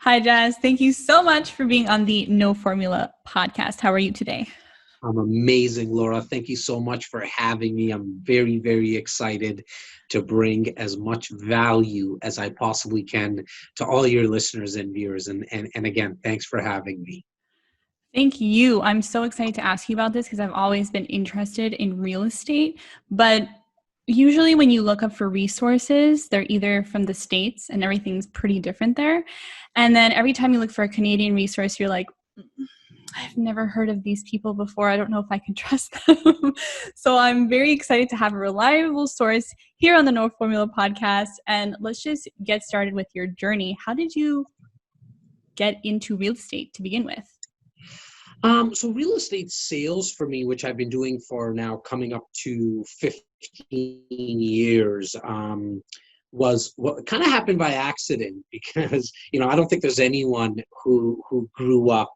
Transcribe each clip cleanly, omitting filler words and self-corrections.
Hi, Jas. Thank you so much for being on the No Formula podcast. How are you today? I'm amazing, Laura. Thank you so much for having me. I'm very, very excited to bring as much value as I possibly can to all your listeners and viewers. And again, thanks for having me. Thank you. I'm so excited to ask you about this because I've always been interested in real estate. But usually, when you look up for resources, they're either from the States and everything's pretty different there. And then every time you look for a Canadian resource, you're like, I've never heard of these people before. I don't know if I can trust them. So I'm very excited to have a reliable source here on the No Formula podcast. And let's just get started with your journey. How did you get into real estate to begin with? So real estate sales for me, which I've been doing for now coming up to 15 years, was what kind of happened by accident because, I don't think there's anyone who grew up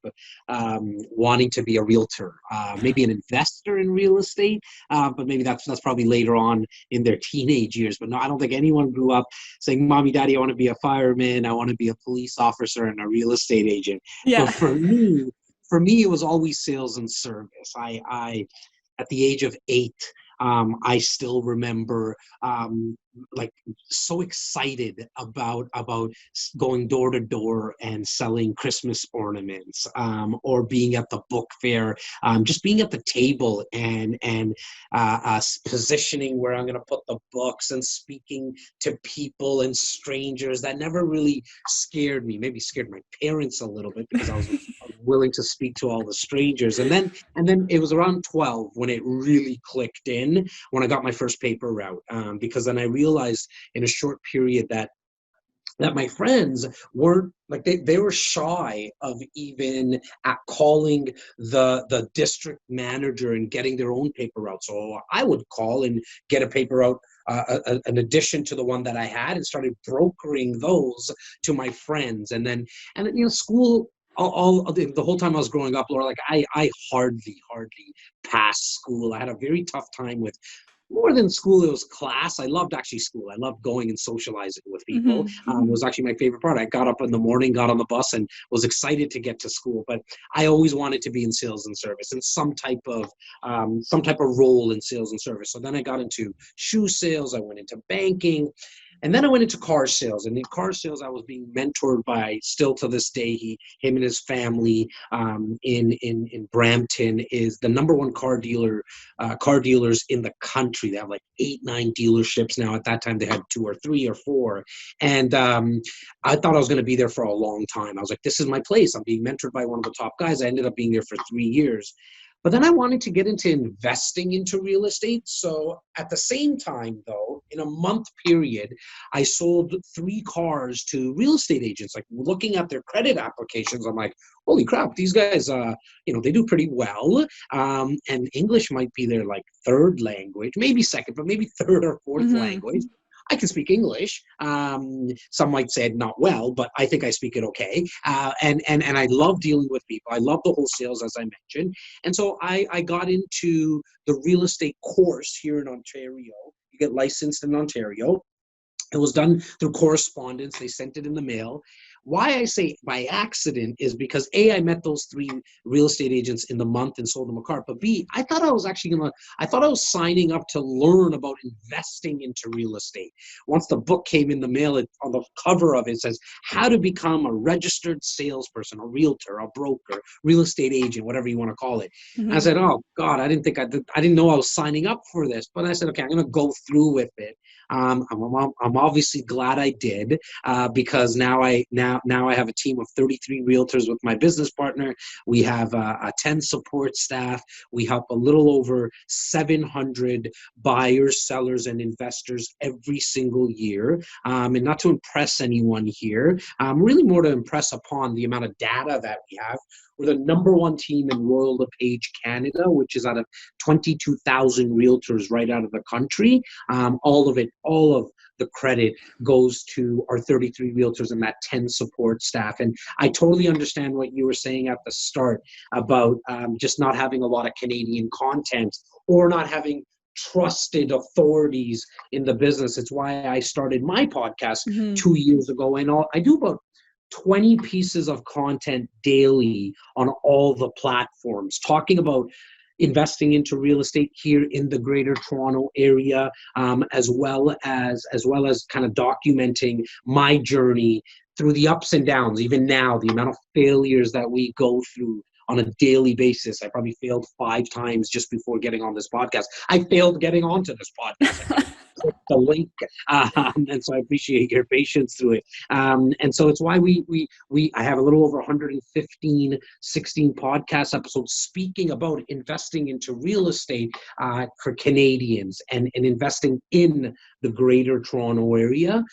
wanting to be a realtor, maybe an investor in real estate, but maybe that's probably later on in their teenage years. But no, I don't think anyone grew up saying, Mommy, Daddy, I want to be a fireman, I want to be a police officer and a real estate agent. Yeah. But for me, it was always sales and service. I at the age of 8, I still remember like so excited about going door to door and selling Christmas ornaments, or being at the book fair, just being at the table and positioning where I'm going to put the books and speaking to people and strangers. That never really scared me. Maybe scared my parents a little bit because I was willing to speak to all the strangers. And then it was around 12 when it really clicked in, when I got my first paper route, because then I realized in a short period that my friends weren't like they were shy of even at calling the district manager and getting their own paper route. So I would call and get a paper route, an addition to the one that I had, and started brokering those to my friends. And then school. The whole time I was growing up, Laura, like I hardly passed school. I had a very tough time with, more than school, it was class. I loved actually school. I loved going and socializing with people. It was actually my favorite part. I got up in the morning, got on the bus, and was excited to get to school. But I always wanted to be in sales and service, and some type of role in sales and service. So then I got into shoe sales. I went into banking. And then I went into car sales. And in car sales, I was being mentored by, still to this day, him and his family, in Brampton, is the number one car dealers in the country. They have like 8, 9 dealerships now. At that time, they had 2 or 3 or 4. And I thought I was going to be there for a long time. I was like, this is my place. I'm being mentored by one of the top guys. I ended up being there for 3 years. But then I wanted to get into investing into real estate. So at the same time, though, in a month period, I sold 3 cars to real estate agents. Like, looking at their credit applications, I'm like, holy crap, these guys, they do pretty well. And English might be their like third language, maybe second, but maybe third or fourth language. I can speak English. Some might say it not well, but I think I speak it okay. And I love dealing with people. I love the whole sales, as I mentioned. And so I got into the real estate course here in Ontario. You get licensed in Ontario. It was done through correspondence. They sent it in the mail. Why I say by accident is because A, I met those 3 real estate agents in the month and sold them a car. But B, I thought I was signing up to learn about investing into real estate. Once the book came in the mail, on the cover of it says how to become a registered salesperson, a realtor, a broker, real estate agent, whatever you want to call it. And I said, oh God, I didn't know I was signing up for this. But I said, okay, I'm going to go through with it. I'm obviously glad I did, because now I have a team of 33 realtors with my business partner. We have a 10 support staff. We help a little over 700 buyers, sellers, and investors every single year. And not to impress anyone here, really more to impress upon the amount of data that we have. We're the number 1 team in Royal LePage, Canada, which is out of 22,000 realtors right out of the country. All of the credit goes to our 33 realtors and that 10 support staff. And I totally understand what you were saying at the start about just not having a lot of Canadian content, or not having trusted authorities in the business. It's why I started my podcast 2 years ago. And I do about 20 pieces of content daily on all the platforms, talking about investing into real estate here in the Greater Toronto area, as well as kind of documenting my journey through the ups and downs. Even now, the amount of failures that we go through on a daily basis. I probably failed 5 times just before getting on this podcast. I failed getting onto this podcast. I couldn't click the link, and so I appreciate your patience through it. And so it's why I have a little over 16 podcast episodes speaking about investing into real estate for Canadians and investing in the Greater Toronto area.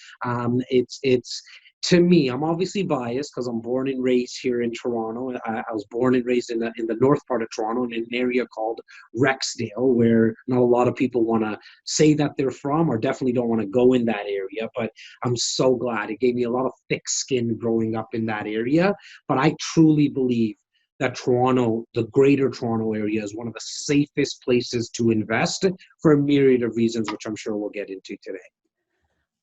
It's to me, I'm obviously biased because I'm born and raised here in Toronto. I was born and raised in the north part of Toronto, in an area called Rexdale, where not a lot of people want to say that they're from, or definitely don't want to go in that area. But I'm so glad. It gave me a lot of thick skin growing up in that area. But I truly believe that Toronto, the Greater Toronto area, is one of the safest places to invest for a myriad of reasons, which I'm sure we'll get into today.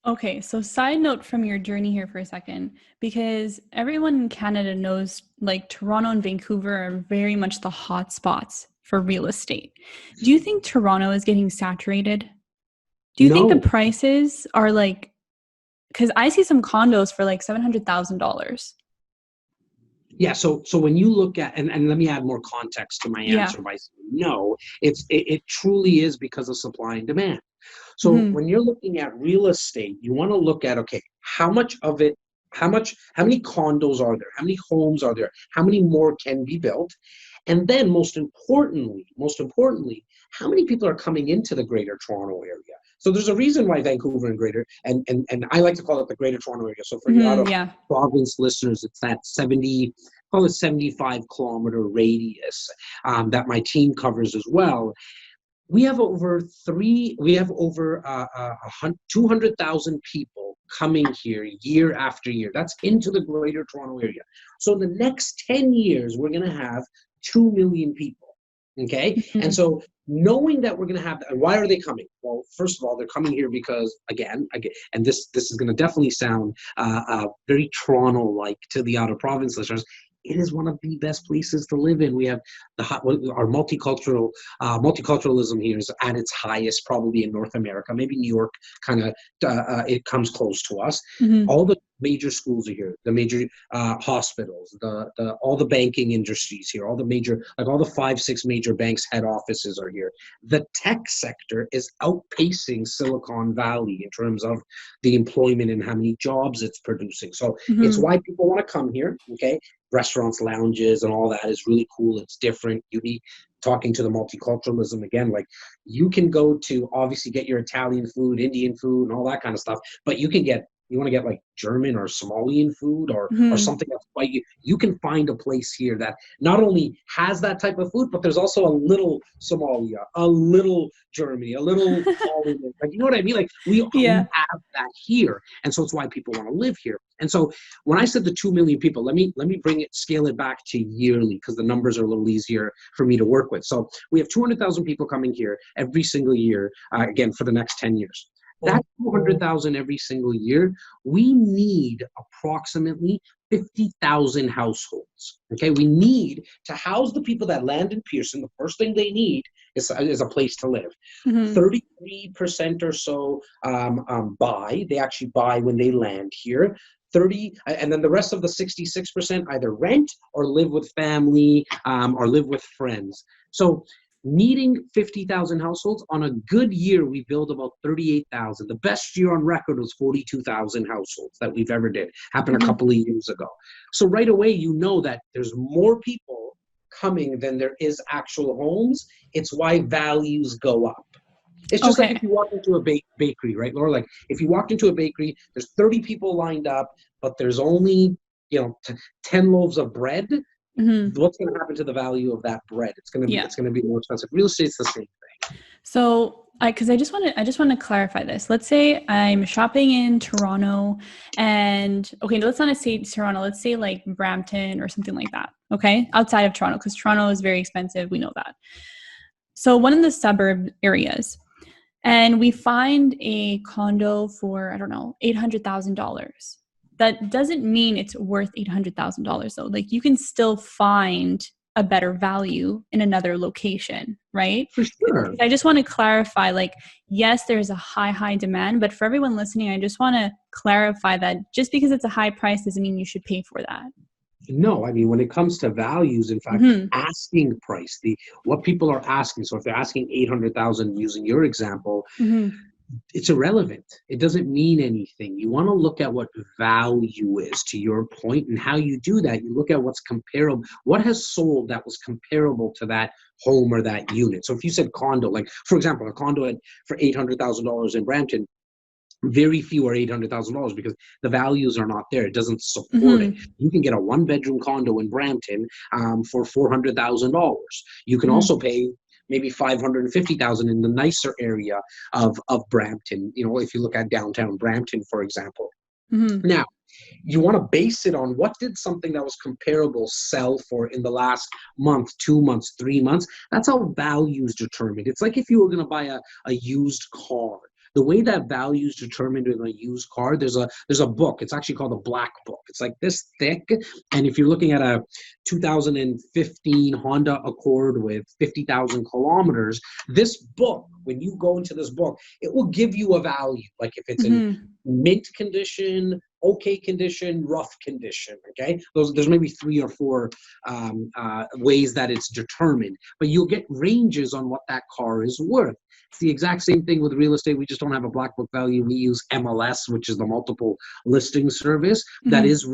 Okay, so side note from your journey here for a second, because everyone in Canada knows like Toronto and Vancouver are very much the hot spots for real estate. Do you think Toronto is getting saturated? Do you think the No. prices are like, because I see some condos for like $700,000. Yeah, so when you look at, and let me add more context to my answer by saying no, it truly is because of supply and demand. So when you're looking at real estate, you want to look at, okay, how much of it, how many condos are there? How many homes are there? How many more can be built? And then most importantly, how many people are coming into the Greater Toronto area? So there's a reason why Vancouver and Greater, and I like to call it the Greater Toronto area. So for your out of province listeners, it's that 75-kilometer radius that my team covers as well. We have over 200,000 people coming here year after year. That's into the Greater Toronto area. So in the next 10 years, we're going to have 2 million people. Okay. And so knowing that we're going to have, and why are they coming? Well, first of all, they're coming here because, again, and this is going to definitely sound very Toronto-like to the out of province listeners. It is one of the best places to live in. We have our multiculturalism here is at its highest probably in North America. Maybe New York kind of it comes close to us. All the major schools are here, the major hospitals, all the banking industries here, all the 5-6 major banks head offices are here. The tech sector is outpacing Silicon Valley in terms of the employment and how many jobs it's producing. So it's why people want to come here. Okay. Restaurants, lounges, and all that is really cool. It's different, unique. Talking to the multiculturalism again, like you can go to obviously get your Italian food, Indian food, and all that kind of stuff, but you want to get like German or Somalian food or something else. Like you can find a place here that not only has that type of food, but there's also a little Somalia, a little Germany, a little like, you know what I mean? Like we have that here. And so it's why people want to live here. And so when I said the 2 million people, let me scale it back to yearly, because the numbers are a little easier for me to work with. So we have 200,000 people coming here every single year, again, for the next 10 years. That 200,000 every single year, we need approximately 50,000 households. Okay, we need to house the people that land in Pearson. The first thing they need is a place to live. 33% or so buy. They actually buy when they land here. 30, and then the rest of the 66% either rent or live with family or live with friends. So needing 50,000 households, on a good year, we build about 38,000. The best year on record was 42,000 households that we've ever did. Happened a couple of years ago. So right away, you know that there's more people coming than there is actual homes. It's why values go up. It's just like if you walk into a bakery, right, Laura? Like if you walked into a bakery, there's 30 people lined up, but there's only 10 loaves of bread. What's going to happen to the value of that bread? It's going to be more expensive. Real estate's the same thing. So, because I just want to clarify this. Let's say I'm shopping in Toronto, and let's not say Toronto. Let's say like Brampton or something like that. Okay, outside of Toronto, because Toronto is very expensive. We know that. So one of the suburb areas, and we find a condo for $800,000. that doesn't mean it's worth $800,000 though. Like you can still find a better value in another location, right? For sure. I just want to clarify, like, yes, there's a high demand, but for everyone listening, I just want to clarify that just because it's a high price doesn't mean you should pay for that. No, I mean, when it comes to values, in fact, asking price, what people are asking. So if they're asking 800,000, using your example, it's irrelevant. It doesn't mean anything. You want to look at what value is, to your point, and how you do that. You look at what's comparable, what has sold that was comparable to that home or that unit. So if you said condo, like for example, a condo for $800,000 in Brampton, very few are $800,000 because the values are not there. It doesn't support it. You can get a 1-bedroom condo in Brampton for $400,000. You can also pay maybe $550,000 in the nicer area of Brampton. You know, if you look at downtown Brampton, for example. Now, you want to base it on what did something that was comparable sell for in the last month, 2 months, 3 months. That's how value is determined. It's like if you were going to buy a used car. The way that value is determined in a used car, there's a book. It's actually called a black book. It's like this thick. And if you're looking at a 2015 Honda Accord with 50,000 kilometers, this book, when you go into this book, it will give you a value. Like if it's in mint condition, okay condition, rough condition, okay? There's maybe 3 or 4 ways that it's determined. But you'll get ranges on what that car is worth. It's the exact same thing with real estate. We just don't have a black book value. We use MLS, which is the multiple listing service. That is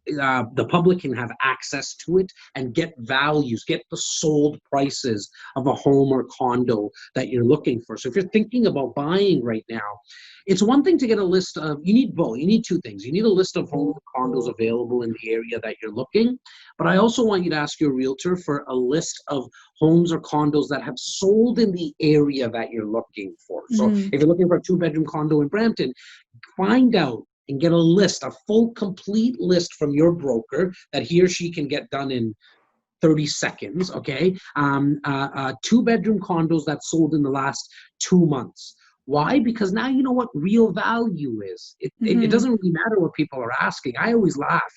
the public can have access to it and get values, get the sold prices of a home or condo that you're looking for. So if you're thinking about buying right now, it's one thing to get a list of, you need both. You need 2 things. You need a list of home condos available in the area that you're looking. But I also want you to ask your realtor for a list of homes or condos that have sold in the area that you're looking for. So if you're looking for a 2-bedroom condo in Brampton, find out and get a list, a full, complete list from your broker that he or she can get done in 30 seconds, okay? 2-bedroom condos that sold in the last 2 months. Why? Because now you know what real value is. It doesn't really matter what people are asking. I always laugh.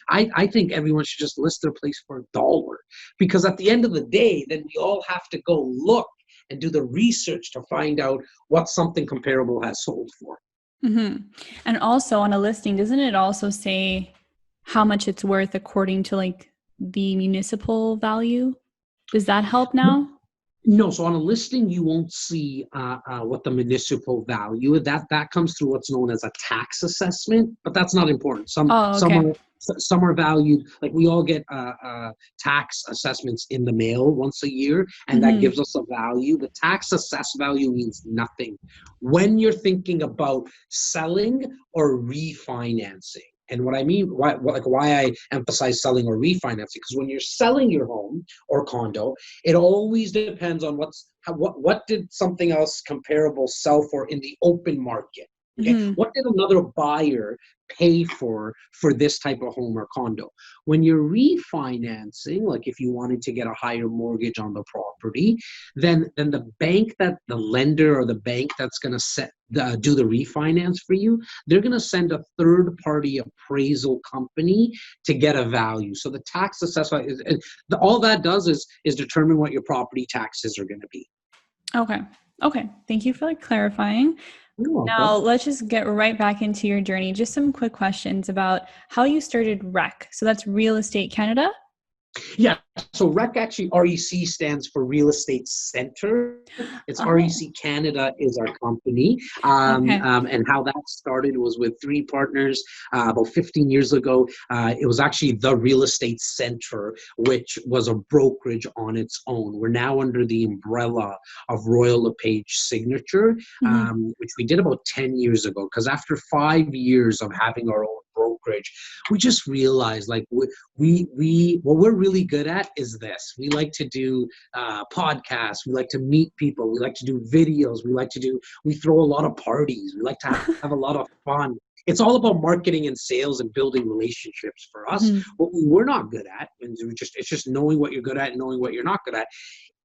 I think everyone should just list their place for $1, because at the end of the day, then we all have to go look and do the research to find out what something comparable has sold for. And also on a listing, doesn't it also say how much it's worth according to like the municipal value? Does that help now? No, so on a listing, you won't see what the municipal value is. That comes through what's known as a tax assessment, but that's not important. Some are valued, like we all get tax assessments in the mail once a year, and that gives us a value. The tax assessed value means nothing when you're thinking about selling or refinancing. And what I mean, why I emphasize selling or refinancing, because when you're selling your home or condo, it always depends on what did something else comparable sell for in the open market. Okay, what did another buyer pay for this type of home or condo? When you're refinancing, like if you wanted to get a higher mortgage on the property, then the bank, that the lender or the bank that's going to do the refinance for you, they're going to send a third-party appraisal company to get a value. So the tax assessment all that does is determine what your property taxes are going to be. Okay. Thank you for clarifying. Now, let's just get right back into your journey. Just some quick questions about how you started REC. So that's Real Estate Canada? Yeah, so REC, actually, REC stands for Real Estate Center. It's REC Canada is our company. And how that started was with 3 partners about 15 years ago. It was actually the Real Estate Center, which was a brokerage on its own. We're now under the umbrella of Royal LePage Signature, which we did about 10 years ago, because after 5 years of having our own brokerage, we just realized like what we're really good at is this. We like to do podcasts. We like to meet people. We like to do videos. We throw a lot of parties. We like to have a lot of fun. it's all about marketing and sales and building relationships for us. Mm-hmm. What we're not good at, and it's just knowing what you're good at and knowing what you're not good at,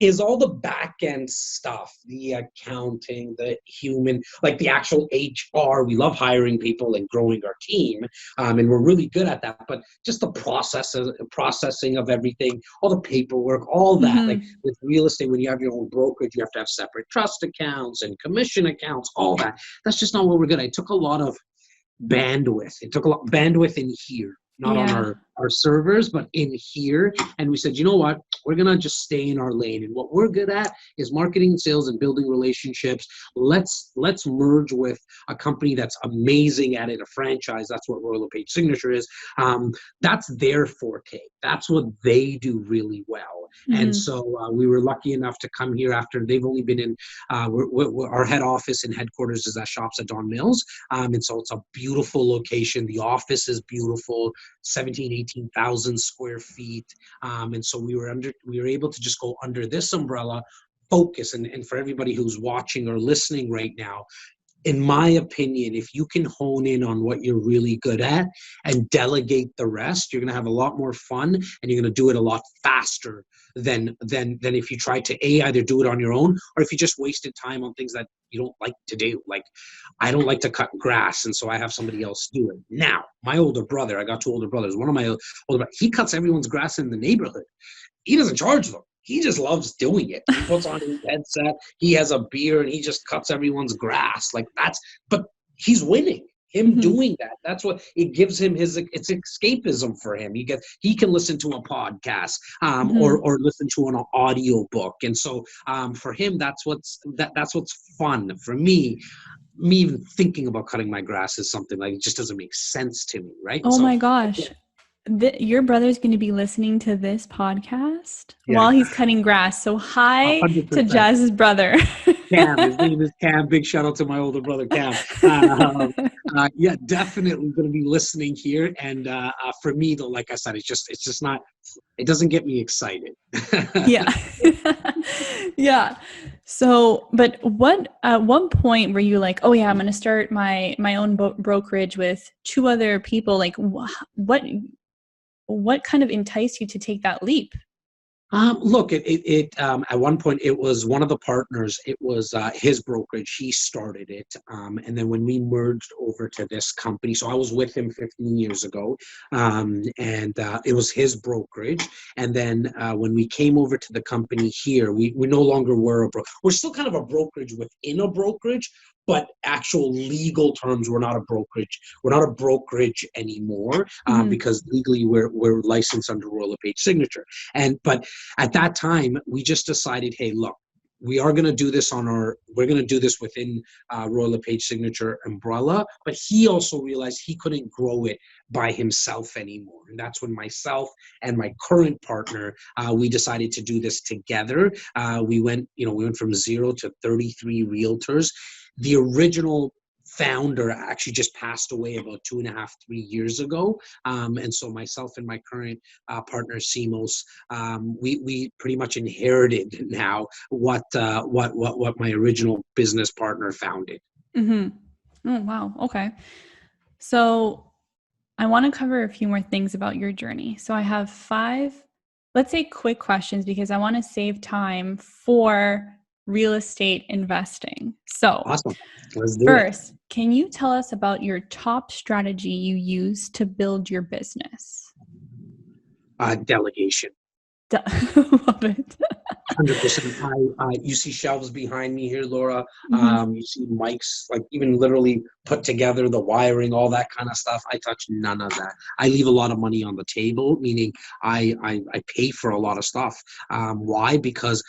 is all the back end stuff, the accounting, the human, like the actual HR. We love hiring people and growing our team, and we're really good at that. But just the processing of everything, all the paperwork, all that. Like Mm-hmm. with real estate, when you have your own brokerage, you have to have separate trust accounts and commission accounts, all that. That's just not what we're good at. It took a lot of bandwidth. It took a lot bandwidth in here, not on Yeah. our servers, but in here. And we said, you know what? We're gonna just stay in our lane. And what we're good at is marketing and sales and building relationships. Let's merge with a company that's amazing at it, a franchise. That's what Royal LePage Signature is. That's their forte. That's what they do really well. And Mm-hmm. so we were lucky enough to come here after they've only been in. Our head office and headquarters is at Shops at Don Mills. And so it's a beautiful location. The office is beautiful, 18,000 square feet. And so we were able to just go under this umbrella, focus. And for everybody who's watching or listening right now, in my opinion, if you can hone in on what you're really good at and delegate the rest, you're going to have a lot more fun and you're going to do it a lot faster than if you try to either do it on your own or if you just wasted time on things that you don't like to do. Like, I don't like to cut grass, and so I have somebody else do it. Now, my older brother, I got two older brothers. One of my older brothers, he cuts everyone's grass in the neighborhood. He doesn't charge them. He just loves doing it. He puts on his headset, he has a beer, and he just cuts everyone's grass. Like, but he's winning. Him Mm-hmm. doing that, that's what it gives him. It's escapism for him. He can listen to a podcast, Mm-hmm. or listen to an audio book. And so for him, that's what's fun. For me even thinking about cutting my grass is something like, it just doesn't make sense to me, right? Oh So my gosh. Your brother's going to be listening to this podcast yeah, while he's cutting grass. So hi to 100%. Jazz's brother. Cam. His name is Cam. Big shout out to my older brother, Cam. Yeah, definitely going to be listening here. And for me, though, like I said, it's just not. It doesn't get me excited. Yeah. Yeah. So, but at one point were you like, oh yeah, I'm going to start my own brokerage with two other people? Like what kind of enticed you to take that leap? Look, at one point it was one of the partners. It was his brokerage. He started it, and then when we merged over to this company, so I was with him 15 years ago, and it was his brokerage. And then when we came over to the company here, we no longer were we're still kind of a brokerage within a brokerage, but actual legal terms, we're not a brokerage. We're not a brokerage anymore, Mm-hmm. because legally we're licensed under Royal LePage Signature. But at that time, we just decided, hey, look, we're going to do this within Royal LePage Signature umbrella. But he also realized he couldn't grow it by himself anymore. And that's when myself and my current partner, we decided to do this together. We went from 0 to 33 realtors. The original founder actually just passed away about 2.5, 3 years ago. And so myself and my current partner, Simos, we pretty much inherited now what my original business partner founded. Mm-hmm. Oh, wow. Okay. So I want to cover a few more things about your journey. So I have 5, let's say, quick questions because I want to save time for real estate investing. So Awesome. Let's do it. first, can you tell us about your top strategy you use to build your business? Delegation. Love it. 100%. You see shelves behind me here, Laura. Mm-hmm. You see mics, like even literally put together, the wiring, all that kind of stuff. I touch none of that. I leave a lot of money on the table, meaning I pay for a lot of stuff. Why? Because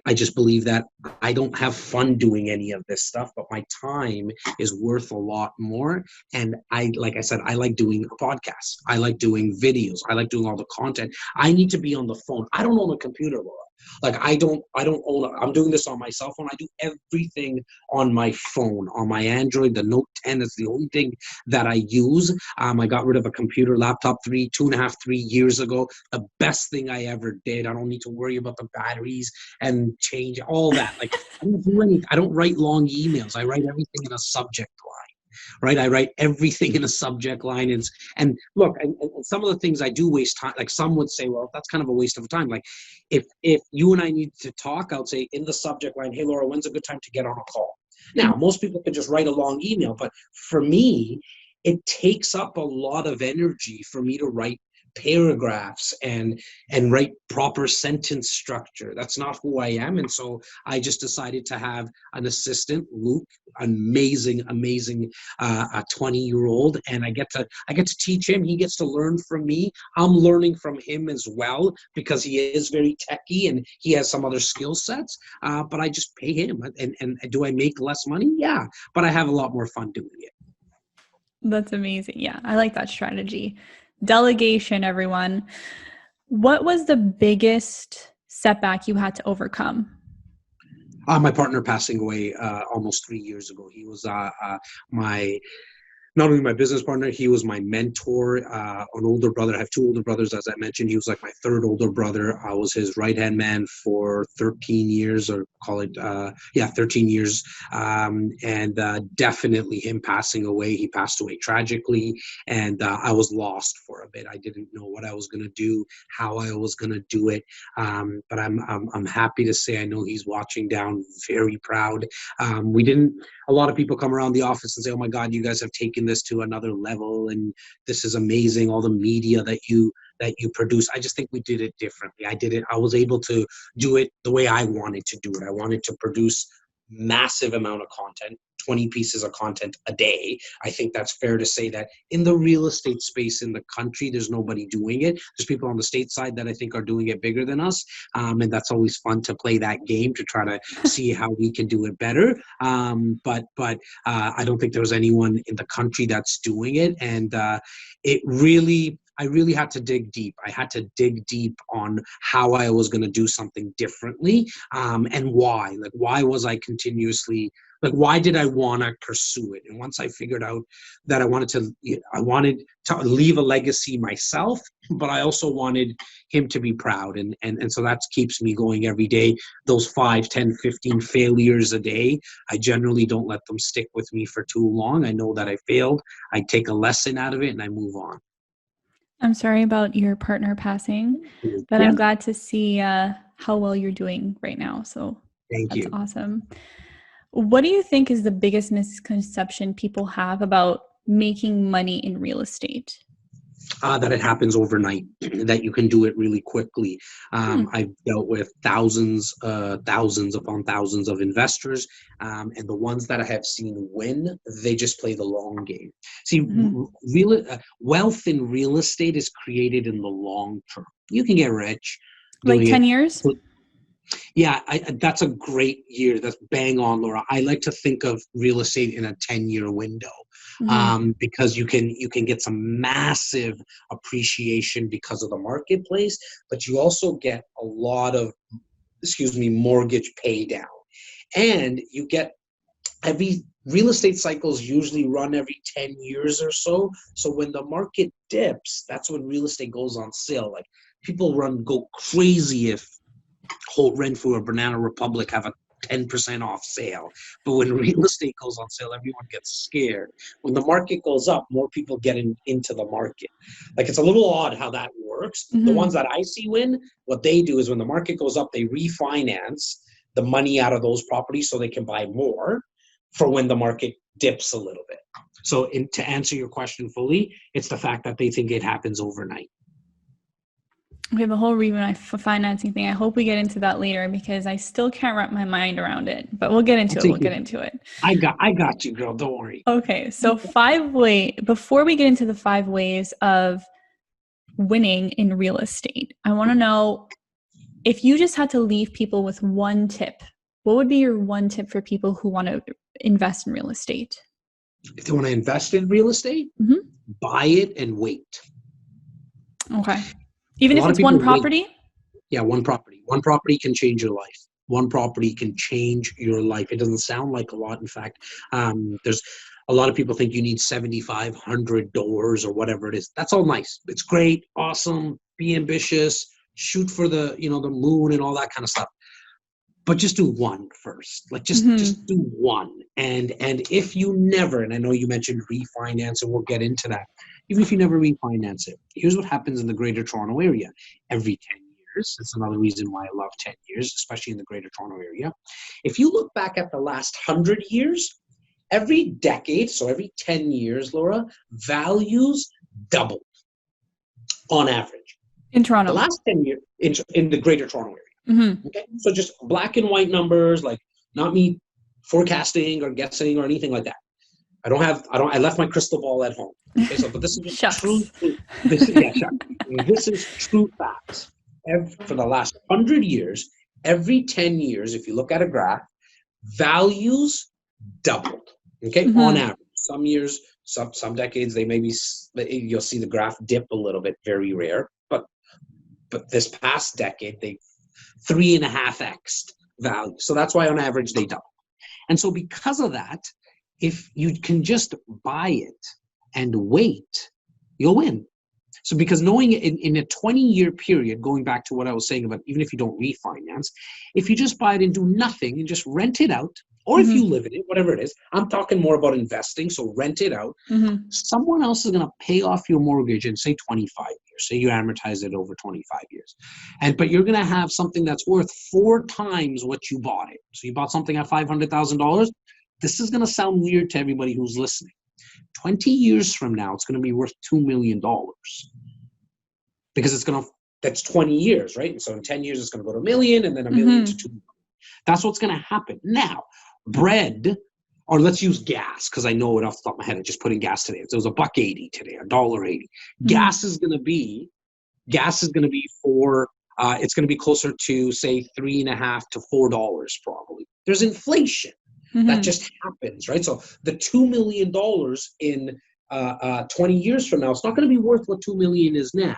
I just believe that I don't have fun doing any of this stuff, but my time is worth a lot more. And like I said, I like doing podcasts. I like doing videos. I like doing all the content. I need to be on the phone. I don't own a computer, Laura. Like I don't own I'm doing this on my cell phone. I do everything on my phone, on my Android. The Note 10 is the only thing that I use. I got rid of a computer laptop 2.5, 3 years ago. The best thing I ever did. I don't need to worry about the batteries and change all that. Like I don't do anything. I don't write long emails. I write everything in a subject line. right? I write everything in a subject line. And look, and some of the things I do waste time, like some would say, well, that's kind of a waste of time. Like if you and I need to talk, I would say in the subject line, hey, Laura, when's a good time to get on a call? Now, most people could just write a long email, but for me, it takes up a lot of energy for me to write paragraphs and write proper sentence structure. That's not who I am. And so I just decided to have an assistant, Luke, amazing a 20-year-old, and I get to teach him. He gets to learn from me. I'm learning from him as well, because he is very techy and he has some other skill sets, but I just pay him. And do I make less money? Yeah, but I have a lot more fun doing it. That's amazing. Yeah, I like that strategy. Delegation, everyone. What was the biggest setback you had to overcome? My partner passing away almost 3 years ago. He was my not only my business partner, he was my mentor, an older brother. I have two older brothers, as I mentioned. He was like my third older brother. I was his right-hand man for 13 years, or call it, 13 years. And definitely him passing away. He passed away tragically, and I was lost for a bit. I didn't know what I was going to do, how I was going to do it. But I'm happy to say I know he's watching down, very proud. A lot of people come around the office and say, oh my God, you guys have taken this to another level and this is amazing, all the media that you produce. I just think we did it differently. I was able to do it the way I wanted to do it. I wanted to produce massive amount of content, 20 pieces of content a day. I think that's fair to say that in the real estate space in the country, there's nobody doing it. There's people on the state side that I think are doing it bigger than us. And that's always fun to play that game to try to see how we can do it better. But I don't think there's anyone in the country that's doing it. And I really had to dig deep. I had to dig deep on how I was going to do something differently, and why. Like, why was I continuously, like, why did I want to pursue it? And once I figured out that I wanted to leave a legacy myself, but I also wanted him to be proud. And so that keeps me going every day. Those 5, 10, 15 failures a day, I generally don't let them stick with me for too long. I know that I failed. I take a lesson out of it and I move on. I'm sorry about your partner passing, but Yeah, I'm glad to see how well you're doing right now. So thank that's you. awesome. What do you think is the biggest misconception people have about making money in real estate? That it happens overnight, that you can do it really quickly. I've dealt with thousands upon thousands of investors, and the ones that I have seen win, they just play the long game. See, wealth in real estate is created in the long term. You can get rich Like doing 10 it. years? Yeah, that's a great year. That's bang on, Laura. I like to think of real estate in a 10-year window, because you can get some massive appreciation because of the marketplace, but you also get a lot of, mortgage pay down. And you get every real estate cycles usually run every 10 years or so. So when the market dips, that's when real estate goes on sale. Like, people go crazy if Holt Renfrew or Banana Republic have a 10% off sale. But when real estate goes on sale, everyone gets scared. When the market goes up, more people get into the market. Like, it's a little odd how that works. The ones that I see win, what they do is when the market goes up, they refinance the money out of those properties so they can buy more for when the market dips a little bit. So to answer your question fully, it's the fact that they think it happens overnight. We have a whole financing thing. I hope we get into that later because I still can't wrap my mind around it, but we'll get into it. I got you, girl. Don't worry. Okay. So before we get into the 5 ways of winning in real estate, I want to know, if you just had to leave people with one tip, what would be your one tip for people who want to invest in real estate? If they want to invest in real estate, buy it and wait. Okay. Even if it's one property? Wait. Yeah, one property. One property can change your life. One property can change your life. It doesn't sound like a lot. In fact, there's a lot of people think you need 7,500 doors or whatever it is. That's all nice. It's great, awesome, be ambitious, shoot for the moon and all that kind of stuff. but just do one first. Like just do one. And if you never, and I know you mentioned refinance, and we'll get into that. Even if you never refinance it, here's what happens in the Greater Toronto Area every 10 years. That's another reason why I love 10 years, especially in the Greater Toronto Area. If you look back at the last 100 years, every decade, so every 10 years, Laura, values doubled on average. In Toronto. The last 10 years in the Greater Toronto Area. Okay, so just black and white numbers, like not me forecasting or guessing or anything like that. I left my crystal ball at home. Okay, so but this is true. This is true facts. For the last 100 years, every 10 years, if you look at a graph, values doubled. Okay, on average. Some years, some decades, you'll see the graph dip a little bit, very rare. But this past decade, they 3.5x'd value. So that's why on average they double. And so because of that, if you can just buy it and wait, you'll win. So because knowing in a 20-year period, going back to what I was saying about even if you don't refinance, if you just buy it and do nothing and just rent it out, or if you live in it, whatever it is, I'm talking more about investing, so rent it out, someone else is going to pay off your mortgage in, say, 25 years. Say you amortize it over 25 years. But you're going to have something that's worth 4 times what you bought it. So you bought something at $500,000. This is going to sound weird to everybody who's listening. 20 years from now, it's going to be worth $2 million. Because that's 20 years, right? And so in 10 years, it's going to go to $1 million, and then $1 million to $2 million. That's what's going to happen. Now, bread, or let's use gas, because I know it off the top of my head. I just put in gas today. It was $1.80 today, $1.80. Gas is going to be for it's going to be closer to say $3.50 to $4 probably. There's inflation that just happens, right? So the $2 million in 20 years from now, it's not going to be worth what $2 million is now.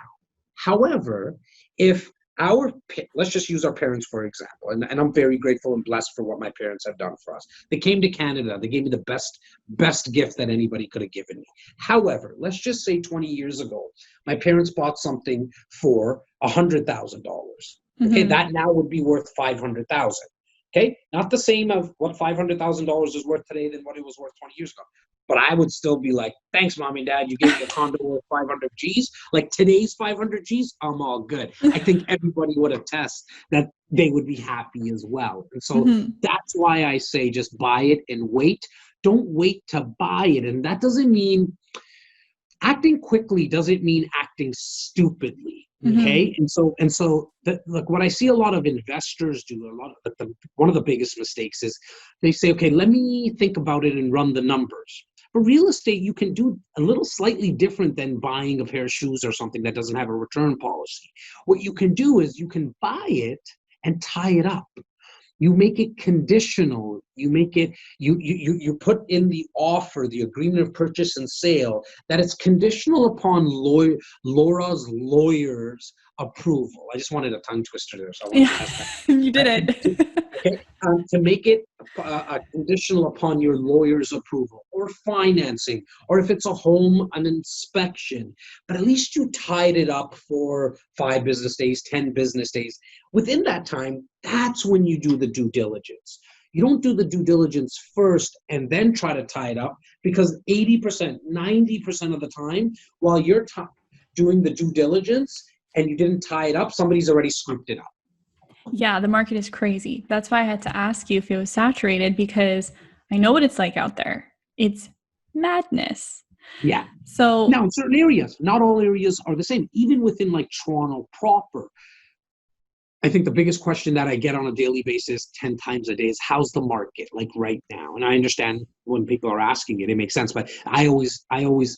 However, if let's just use our parents for example, and I'm very grateful and blessed for what my parents have done for us. They came to Canada. They gave me the best gift that anybody could have given me. However, let's just say 20 years ago, my parents bought something for $100,000. Okay, that now would be worth $500,000. Okay, not the same of what $500,000 is worth today than what it was worth 20 years ago. But I would still be like, thanks, Mom and Dad, you gave me a condo worth 500 G's. Like today's 500 G's, I'm all good. I think everybody would attest that they would be happy as well. And so that's why I say just buy it and wait. Don't wait to buy it. And that doesn't mean, acting quickly doesn't mean acting stupidly. Okay, and so look, what I see a lot of investors do, one of the biggest mistakes is they say, okay, let me think about it and run the numbers. But real estate, you can do a little slightly different than buying a pair of shoes or something that doesn't have a return policy. What you can do is you can buy it and tie it up. You make it conditional. You make it, you put in the offer, the agreement of purchase and sale, that it's conditional upon Laura's lawyer's approval. I just wanted a tongue twister there, so I wanted to ask that. You did it. Okay, to make it conditional upon your lawyer's approval, or financing, or if it's a home, an inspection. But at least you tied it up for 5 business days, 10 business days. Within that time, that's when you do the due diligence. You don't do the due diligence first and then try to tie it up, because 80%, 90% of the time, while you're doing the due diligence and you didn't tie it up, somebody's already scooped it up. Yeah, the market is crazy. That's why I had to ask you if it was saturated, because I know what it's like out there. It's madness. Yeah. So now in certain areas, not all areas are the same. Even within like Toronto proper, I think the biggest question that I get on a daily basis 10 times a day is, how's the market like right now? And I understand when people are asking it, it makes sense, but I always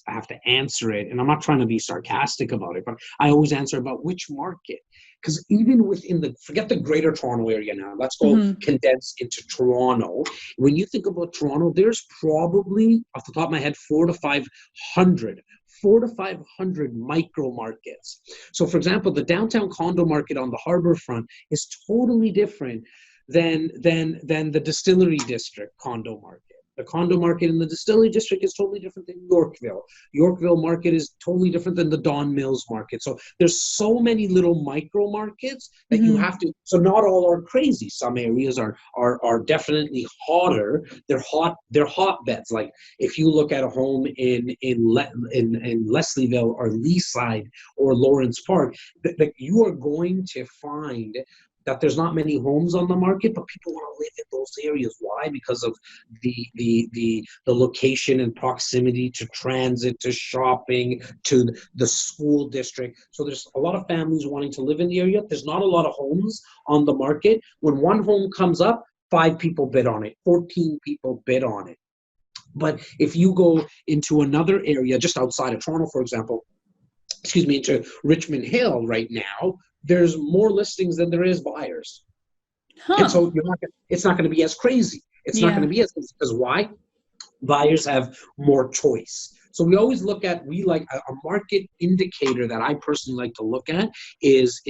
have to answer it. And I'm not trying to be sarcastic about it, but I always answer about which market. Because even within forget the Greater Toronto Area now, let's go condense into Toronto. When you think about Toronto, there's probably, off the top of my head, 400 to 500 micro markets. So for example, the downtown condo market on the harbor front is totally different than the Distillery District condo market. The condo market in the Distillery District is totally different than Yorkville. Yorkville market is totally different than the Don Mills market. So there's so many little micro markets that you have to, so not all are crazy. Some areas are definitely hotter. They're hotbeds. Like if you look at a home in Leslieville or Leaside or Lawrence Park, that you are going to find that there's not many homes on the market, but people want to live in those areas. Why? Because of the location and proximity to transit, to shopping, to the school district. So there's a lot of families wanting to live in the area. There's not a lot of homes on the market. When one home comes up, 5 people bid on it, 14 people bid on it. But if you go into another area, just outside of Toronto, for example, into Richmond Hill right now, there's more listings than there is buyers. And so it's not going to be as crazy. It's not going to be as crazy because why? Buyers have more choice. So we always look at, a market indicator that I personally like to look at is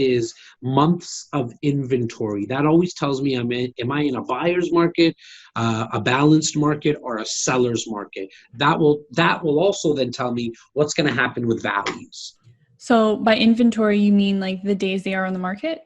months of inventory. That always tells me am I in a buyer's market, a balanced market, or a seller's market. That will also then tell me what's going to happen with values. So by inventory, you mean like the days they are on the market?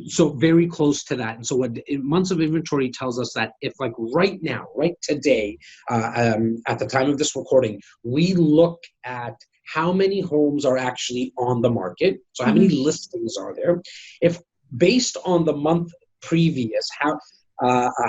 So very close to that. And so what months of inventory tells us that if like right now, right today, at the time of this recording, we look at how many homes are actually on the market. So how many listings are there? If based on the month previous, how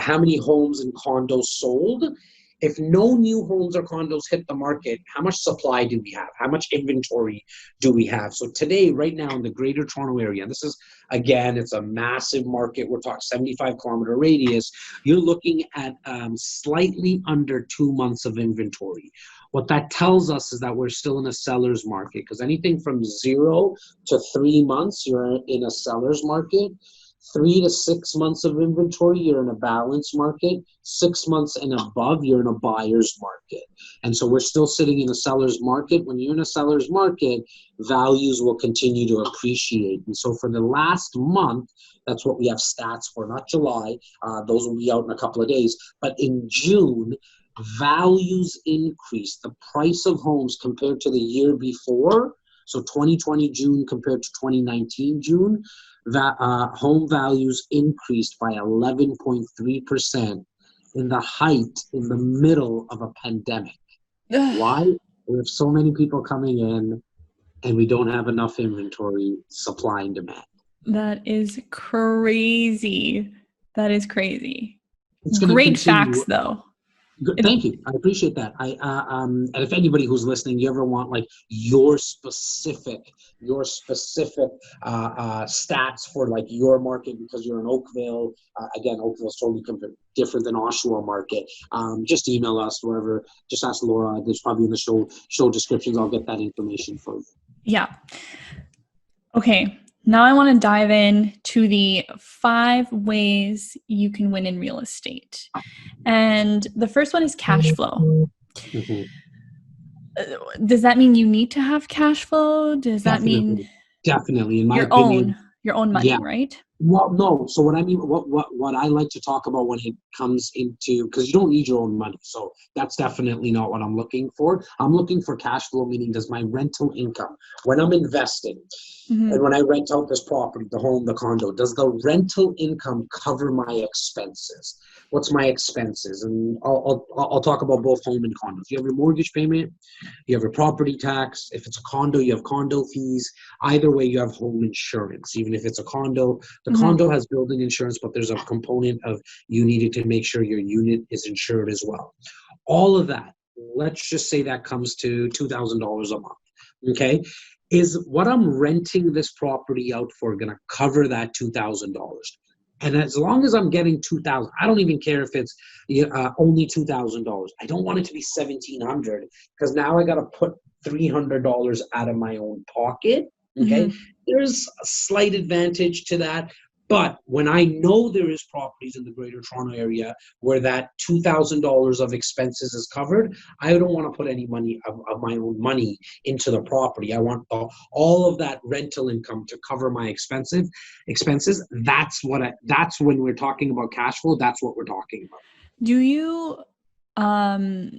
many homes and condos sold, if no new homes or condos hit the market, how much supply do we have? How much inventory do we have? So today, right now in the Greater Toronto Area, and this is, again, it's a massive market. We're talking 75-kilometer radius. You're looking at slightly under 2 months of inventory. What that tells us is that we're still in a seller's market, because anything from 0 to 3 months, you're in a seller's market. 3 to 6 months of inventory, you're in a balanced market. 6 months and above, you're in a buyer's market. And so we're still sitting in a seller's market. When you're in a seller's market, values will continue to appreciate. And so for the last month, that's what we have stats for, not July. Those will be out in a couple of days. But in June, values increased. The price of homes compared to the year before, so 2020 June compared to 2019 June, home values increased by 11.3% in the middle of a pandemic. Why? We have so many people coming in and we don't have enough inventory, supply and demand. That is crazy. That is crazy. It's going to Great continue. Facts, though. Thank you. I appreciate that. And if anybody who's listening, you ever want like your specific stats for like your market because you're in Oakville. Again, Oakville is totally different than Oshawa market. Just email us wherever. Just ask Laura. There's probably in the show descriptions. I'll get that information for you. Yeah. Okay. Now I want to dive in to the 5 ways you can win in real estate. And the first one is cash flow. Mm-hmm. Does that mean you need to have cash flow? Does that mean definitely, in my opinion, your own money, right? Well, no. So what I mean, what I like to talk about when it comes into, because you don't need your own money. So that's definitely not what I'm looking for. I'm looking for cash flow, meaning does my rental income, when I'm investing, and when I rent out this property, the home, the condo, does the rental income cover my expenses? What's my expenses? And I'll talk about both home and condos. You have your mortgage payment, you have your property tax. If it's a condo, you have condo fees. Either way, you have home insurance. Even if it's a condo, the condo has building insurance, but there's a component of you needed to make sure your unit is insured as well. All of that, let's just say that comes to $2,000 a month, okay? Is what I'm renting this property out for going to cover that $2,000? And as long as I'm getting $2,000, I don't even care if it's only $2,000. I don't want it to be $1,700 because now I got to put $300 out of my own pocket. Okay, there's a slight advantage to that. But when I know there is properties in the Greater Toronto Area where that $2,000 of expenses is covered, I don't want to put any money of my own money into the property. I want all of that rental income to cover my expenses. That's when we're talking about cash flow. That's what we're talking about. Do you Um,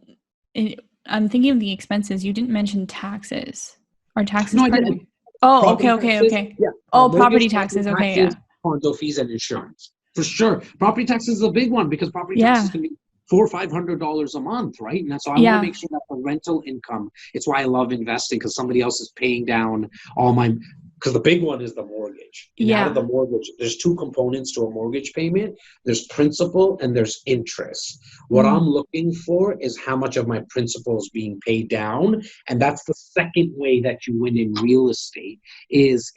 I'm thinking of the expenses. You didn't mention taxes. Are taxes No, I part of did. it? Oh, okay, Property okay, taxes, okay. yeah. Oh, property Mortgage, property taxes. Okay, yeah. taxes, condo fees, and insurance. For sure. Property taxes is a big one because property taxes Yeah, can be $400 or $500 a month, right? And so I want to yeah, make sure that the rental income, it's why I love investing because somebody else is paying down all my, because the big one is the mortgage. And out of the yeah. mortgage, there's two components to a mortgage payment. There's principal and there's interest. What I'm Mm, looking for is how much of my principal is being paid down. And that's the second way that you win in real estate is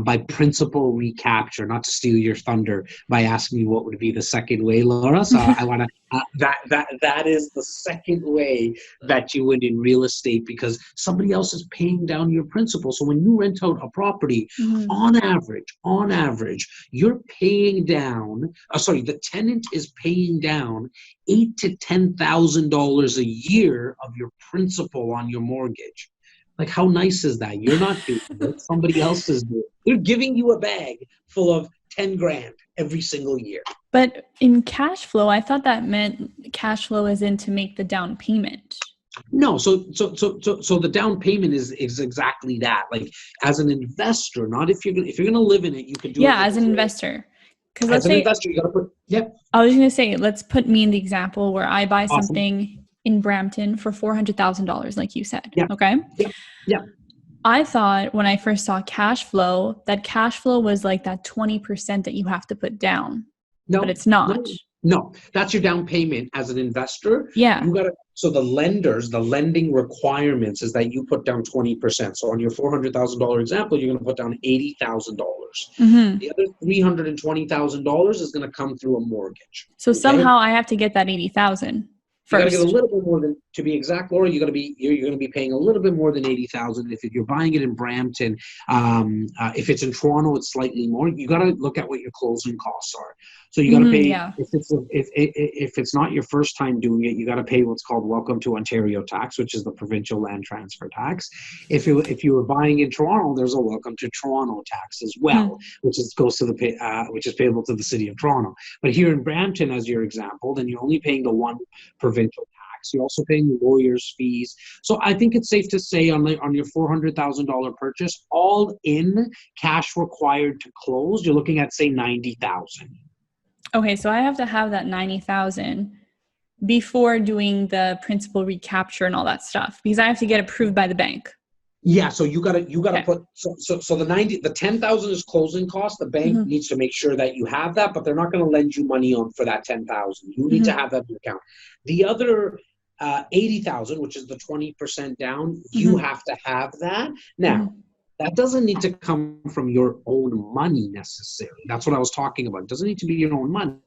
by principal recapture. Not to steal your thunder by asking me what would be the second way, Laura. So I want to that is the second way that you win in real estate because somebody else is paying down your principal. So when you rent out a property, mm, on average, you're paying down. The tenant is paying down $8,000 to $10,000 a year of your principal on your mortgage. Like, how nice is that? You're not doing it. Somebody else is doing it. They're giving you a bag full of 10 grand every single year. But in cash flow, I thought that meant cash flow is in to make the down payment. No, so the down payment is exactly that. Like as an investor, not if you're gonna live in it, you can do it Yeah, with as an investor. Because as let's an say, investor, you gotta put yep, I was going to say, let's put me in the example where I buy awesome. something in Brampton for $400,000, like you said. Yep, Okay. yep, yep. I thought when I first saw cash flow, that cash flow was like that 20% that you have to put down, but No, it's not. no, no. That's your down payment as an investor. Yeah. You gotta so the lending requirements is that you put down 20%. So on your $400,000 example, you're gonna put down $80,000. Mm-hmm. The other $320,000 is gonna come through a mortgage. So Okay. somehow I have to get that 80,000 You got to get a first. little bit more than, to be exact, Laura. You're going to be paying a little bit more than 80,000. If you're buying it in Brampton, if it's in Toronto, it's slightly more. You got to look at what your closing costs are. So you got to Mm-hmm, pay yeah. if it's not your first time doing it, you got to pay what's called Welcome to Ontario tax, which is the provincial land transfer tax. If you were buying in Toronto, there's a Welcome to Toronto tax as well, Mm-hmm. which is payable to the city of Toronto. But here in Brampton, as your example, then you're only paying the one provincial tax. You're also paying lawyers' fees. So I think it's safe to say on your $400,000 purchase, all in cash required to close, you're looking at say 90,000. Okay, so I have to have that 90,000 before doing the principal recapture and all that stuff because I have to get approved by the bank. Yeah, so you gotta Okay. put so the 10,000 is closing cost. The bank Mm-hmm. needs to make sure that you have that, but they're not going to lend you money on for that 10,000. You need to Mm-hmm. have that in your account. The other 80,000, which is the 20% down, you Mm-hmm. have to have that. Now, Mm-hmm. that doesn't need to come from your own money necessarily. That's what I was talking about. It doesn't need to be your own money.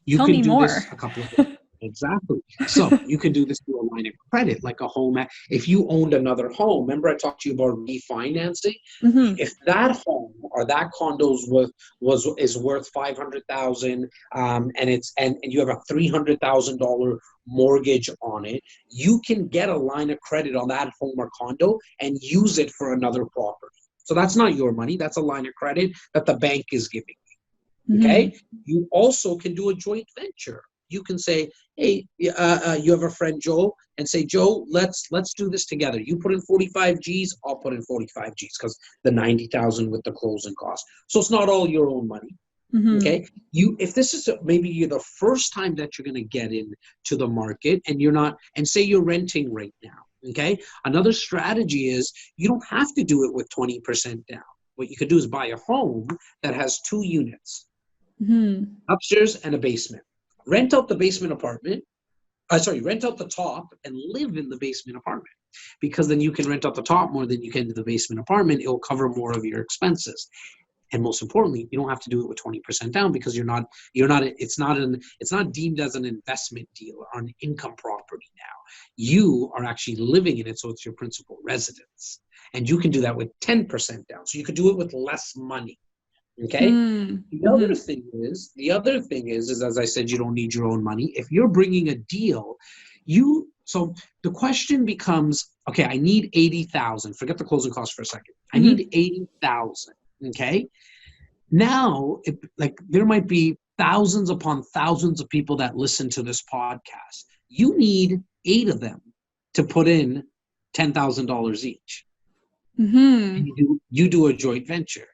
You Tell can me do more. this a couple of ways. Exactly. So you can do this through a line of credit, like a home. If you owned another home, remember I talked to you about refinancing. Mm-hmm. If that home or that condo is worth 500,000, and you have a $300,000 mortgage on it, you can get a line of credit on that home or condo and use it for another property. So that's not your money. That's a line of credit that the bank is giving. Mm-hmm. Okay. You also can do a joint venture. You can say, hey, you have a friend Joe, and say, Joe, let's do this together. You put in 45 G's, I'll put in 45 G's because the 90,000 with the closing cost. So it's not all your own money. Mm-hmm. Okay. If this is maybe you're the first time that you're going to get into the market and you're not, and say you're renting right now. Okay. Another strategy is you don't have to do it with 20% down. What you could do is buy a home that has 2 units. Mm-hmm. Upstairs and a basement. Rent out the basement apartment. Rent out the top and live in the basement apartment. Because then you can rent out the top more than you can to the basement apartment. It will cover more of your expenses. And most importantly, you don't have to do it with 20% down because it's not deemed as an investment deal or an income property now. You are actually living in it, so it's your principal residence. And you can do that with 10% down. So you could do it with less money. Okay. The Mm-hmm. other thing is as I said, you don't need your own money. If you're bringing a deal, so the question becomes, okay, I need 80,000. Forget the closing cost for a second. I Mm-hmm. need 80,000. Okay. Now, there might be thousands upon thousands of people that listen to this podcast. You need 8 of them to put in $10,000 each. Mm-hmm. And you do a joint venture.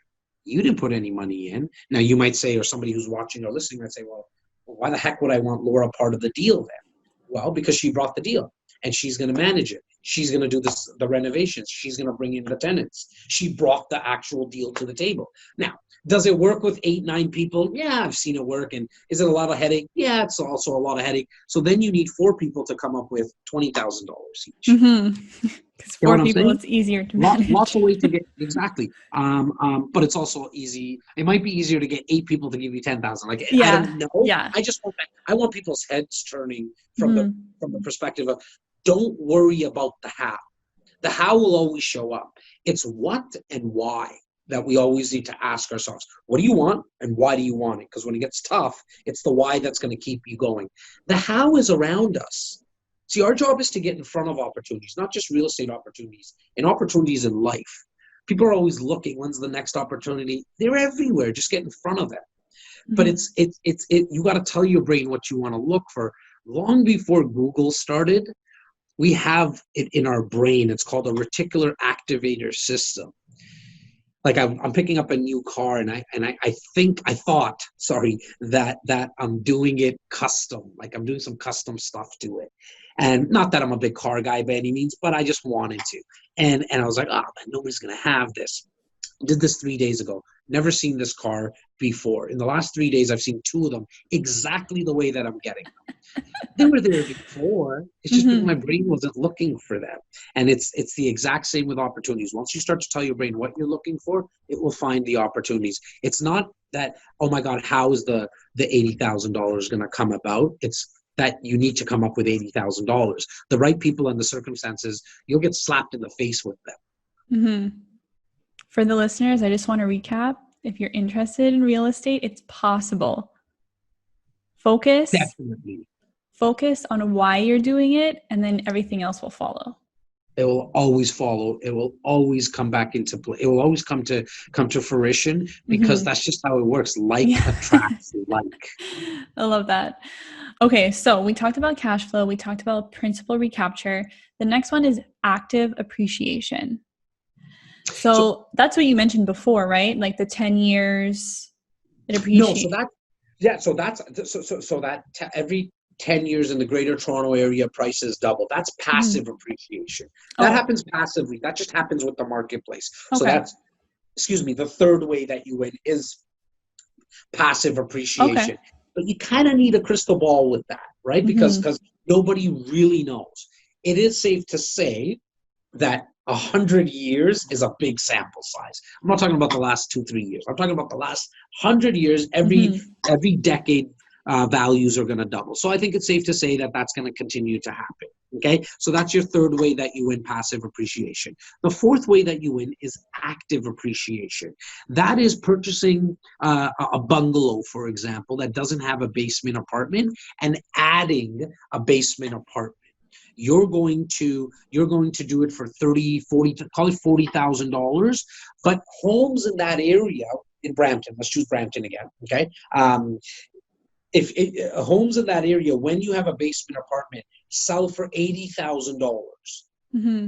You didn't put any money in. Now you might say, or somebody who's watching or listening might say, well, why the heck would I want Laura part of the deal then? Well, because she brought the deal and she's going to manage it. She's going to do the renovations. She's going to bring in the tenants. She brought the actual deal to the table. Now, does it work with 8, 9 people? Yeah, I've seen it work. And is it a lot of headache? Yeah, it's also a lot of headache. So then you need 4 people to come up with $20,000 each. Mm-hmm. Because You know 4 what I'm people, saying? it's easier to manage. Lots of ways to get exactly. But it's also easy. It might be easier to get 8 people to give you 10,000. Like I Yeah. don't know. Yeah. I want people's heads turning from Mm-hmm. the perspective of don't worry about the how. The how will always show up. It's what and why that we always need to ask ourselves. What do you want and why do you want it? Because when it gets tough, it's the why that's going to keep you going. The how is around us. See, our job is to get in front of opportunities, not just real estate opportunities, and opportunities in life. People are always looking, when's the next opportunity? They're everywhere. Just get in front of them. But you got to tell your brain what you want to look for. Long before Google started, we have it in our brain. It's called a reticular activator system. Like I'm picking up a new car, and I thought that I'm doing it custom. Like I'm doing some custom stuff to it, and not that I'm a big car guy by any means, but I just wanted to. And I was like, oh man, nobody's gonna have this. Did this 3 days ago. Never seen this car before. In the last 3 days, I've seen 2 of them exactly the way that I'm getting them. They were there before. It's just Mm-hmm. my brain wasn't looking for them. And it's the exact same with opportunities. Once you start to tell your brain what you're looking for, it will find the opportunities. It's not that, oh my God, how is the $80,000 going to come about? It's that you need to come up with $80,000. The right people and the circumstances, you'll get slapped in the face with them. Mm-hmm. For the listeners, I just want to recap. If you're interested in real estate, it's possible. Definitely. Focus on why you're doing it, and then everything else will follow. It will always follow. It will always come back into play. It will always come to fruition because that's just how it works. Like attracts like. I love that. Okay, so we talked about cash flow. We talked about principal recapture. The next one is active appreciation. So that's what you mentioned before, right? Like the 10 years it appreciates. Every 10 years in the Greater Toronto Area, prices double. That's passive appreciation. That happens passively. That just happens with the marketplace. Okay. So that's, the third way that you win is passive appreciation. Okay. But you kind of need a crystal ball with that, right? Because nobody really knows. It is safe to say that 100 years is a big sample size. I'm not talking about the last 2-3 years. I'm talking about the last 100 years. Every decade, values are going to double. So I think it's safe to say that that's going to continue to happen. Okay, so that's your third way that you win passive appreciation. The fourth way that you win is active appreciation. That is purchasing a bungalow, for example, that doesn't have a basement apartment and adding a basement apartment. You're going to do it for call it $40,000, but homes in that area in Brampton, let's choose Brampton again, okay? Homes in that area, when you have a basement apartment, sell for $80,000.